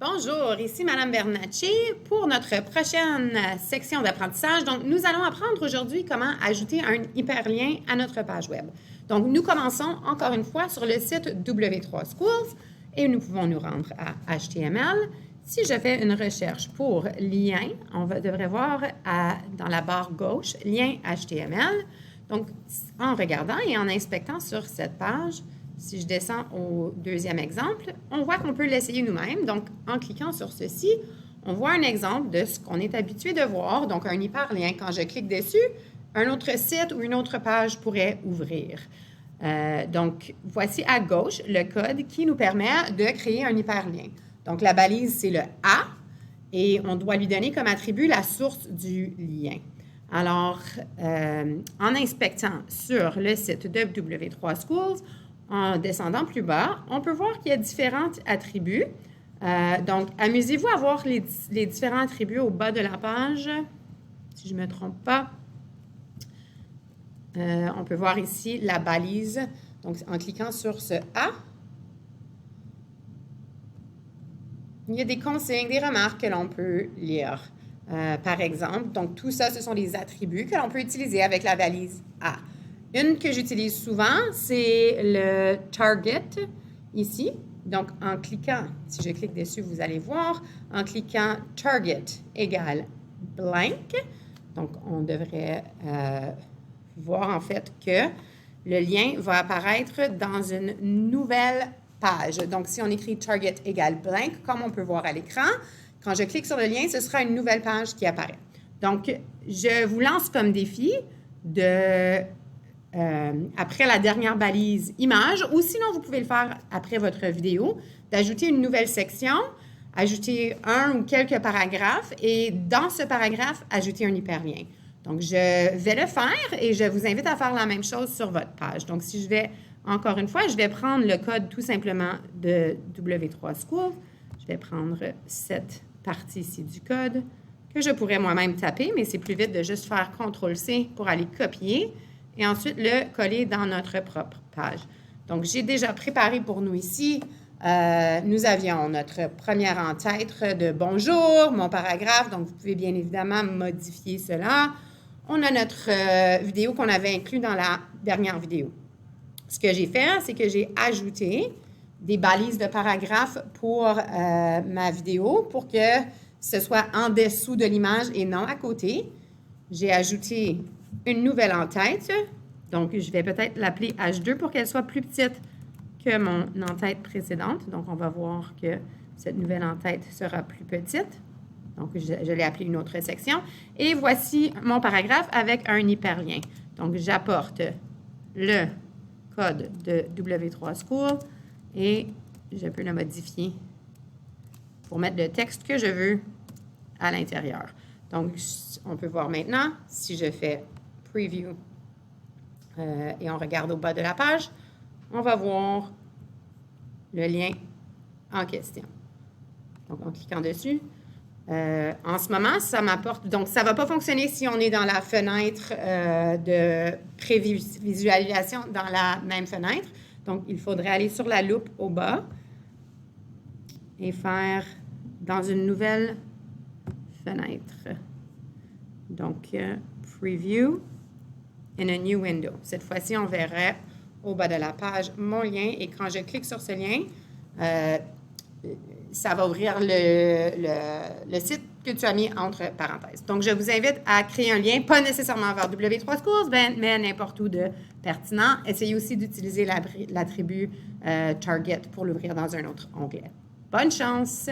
Bonjour, ici Madame Bernacci pour notre prochaine section d'apprentissage. Donc, nous allons apprendre aujourd'hui comment ajouter un hyperlien à notre page web. Donc, nous commençons encore une fois sur le site W3 Schools et nous pouvons nous rendre à HTML. Si je fais une recherche pour lien, on devrait voir dans la barre gauche, lien HTML. Donc, en regardant et en inspectant sur cette page, si je descends au deuxième exemple, on voit qu'on peut l'essayer nous-mêmes. Donc, en cliquant sur ceci, on voit un exemple de ce qu'on est habitué de voir, donc un hyperlien. Quand je clique dessus, un autre site ou une autre page pourrait ouvrir. Donc, voici à gauche le code qui nous permet de créer un hyperlien. Donc, la balise, c'est le A et on doit lui donner comme attribut la source du lien. Alors, en inspectant sur le site de W3 Schools, en descendant plus bas, on peut voir qu'il y a différents attributs. Donc, amusez-vous à voir les différents attributs au bas de la page, si je ne me trompe pas. On peut voir ici la balise. Donc, en cliquant sur ce A, il y a des consignes, des remarques que l'on peut lire. Par exemple, donc tout ça, ce sont des attributs que l'on peut utiliser avec la balise A. Une que j'utilise souvent, c'est le target ici. Donc, en cliquant, si je clique dessus, vous allez voir, en cliquant target égale blank, donc on devrait voir en fait que le lien va apparaître dans une nouvelle page. Donc, si on écrit target égale blank, comme on peut voir à l'écran, quand je clique sur le lien, ce sera une nouvelle page qui apparaît. Donc, je vous lance comme défi de... après la dernière balise image, ou sinon vous pouvez le faire après votre vidéo, d'ajouter une nouvelle section, ajouter un ou quelques paragraphes et dans ce paragraphe, ajouter un hyperlien. Donc, je vais le faire et je vous invite à faire la même chose sur votre page. Donc, si je vais, encore une fois, je vais prendre le code tout simplement de W3 Schools. Je vais prendre cette partie ici du code que je pourrais moi-même taper, mais c'est plus vite de juste faire CTRL-C pour aller copier et ensuite le coller dans notre propre page. Donc, j'ai déjà préparé pour nous ici, nous avions notre première en-tête de « Bonjour », mon paragraphe, donc vous pouvez bien évidemment modifier cela. On a notre vidéo qu'on avait inclus dans la dernière vidéo. Ce que j'ai fait, c'est que j'ai ajouté des balises de paragraphes pour ma vidéo pour que ce soit en dessous de l'image et non à côté. J'ai ajouté une nouvelle en-tête. Donc, je vais peut-être l'appeler H2 pour qu'elle soit plus petite que mon en-tête précédente. Donc, on va voir que cette nouvelle en-tête sera plus petite. Donc, je l'ai appelée une autre section. Et voici mon paragraphe avec un hyperlien. Donc, j'apporte le code de W3 Schools et je peux le modifier pour mettre le texte que je veux à l'intérieur. Donc, on peut voir maintenant, si je fais Preview et on regarde au bas de la page, on va voir le lien en question. Donc, en cliquant dessus, en ce moment, ça m'apporte... Donc, ça ne va pas fonctionner si on est dans la fenêtre de prévisualisation dans la même fenêtre. Donc, il faudrait aller sur la loupe au bas et faire dans une nouvelle fenêtre. Donc, Preview in a new window. Cette fois-ci, on verrait au bas de la page mon lien et quand je clique sur ce lien, ça va ouvrir le site que tu as mis entre parenthèses. Donc, je vous invite à créer un lien, pas nécessairement vers W3 Schools, mais n'importe où de pertinent. Essayez aussi d'utiliser l'attribut Target pour l'ouvrir dans un autre onglet. Bonne chance!